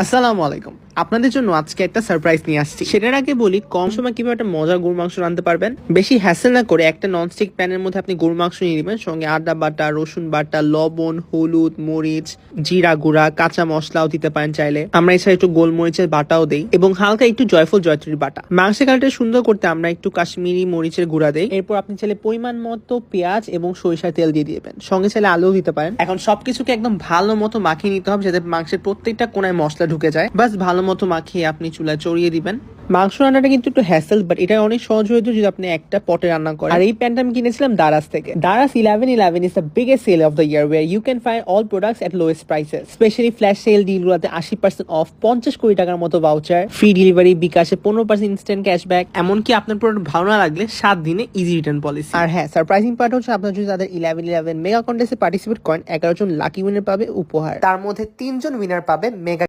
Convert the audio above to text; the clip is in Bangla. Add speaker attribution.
Speaker 1: আসসালামু আলাইকুম। আপনাদের জন্য আজকে একটা সারপ্রাইজ নিয়ে আসছি। সেটার আগে বলি, কম সময় কিভাবে একটা মজার গরুর মাংস রাঁধতে পারবেন। বেশি হ্যাসেল না করে একটা ননস্টিক প্যানের মধ্যে আপনি গরুর মাংস নিয়ে নেবেন, সঙ্গে আদা বাটা, রসুন বাটা, লবণ, হলুদ, মরিচ, জিরা গুঁড়া, কাঁচা মশলাও দিতে পারেন চাইলে। আমরা এছাড়া একটু গোলমরিচের বাটাও দেই এবং হালকা একটু জয়ফল জয়ত্রীর বাটা। মাংসের কালারটা সুন্দর করতে আমরা একটু কাশ্মীরি মরিচের গুঁড়া দেই। এরপর আপনি চাইলে পরিমাণ মতো পেঁয়াজ এবং সরিষার তেল দিয়ে দিবেন, সঙ্গে চাইলে আলুও দিতে পারেন। এখন সবকিছুকে একদম ভালো মতো মাখিয়ে নিতে হবে, যাতে মাংসের প্রত্যেকটা কোনায় মশলা ঢুকে যায়। বাস ভালো মতো মাখিয়ে আপনি চুলায় চড়িয়ে দিবেন। মাংস রান্নাটা কিন্তু একটু হ্যাসেল, বাট এটা অনেক সহজ হইতো যদি আপনি একটা পটে রান্না করেন। আর এই প্যানটা আমি কিনেছিলাম দারাজ থেকে। Daraz 1111 is the biggest sale of the year where you can find all products at lowest prices. Especially flash sale ডিলগুলোতে 80% of, 50 কোটি টাকার মতো ভাউচার, ফ্রি ডেলিভারি, বিকাশে 15% ইনস্ট্যান্ট ক্যাশব্যাক, এমনকি আপনার প্রোডাক্ট ভালো না লাগলে 7 দিনে ইজি রিটার্ন পলিসি। আর হ্যাঁ, সারপ্রাইজিং পার্ট হচ্ছে আপনার যদি তাদের 1111 মেগা কন্টেস্টে পার্টিসিপেট করেন, 11 জন লাকি উইনার পাবে উপহার। তার মধ্যে 3 জন উইনার পাবে মেগা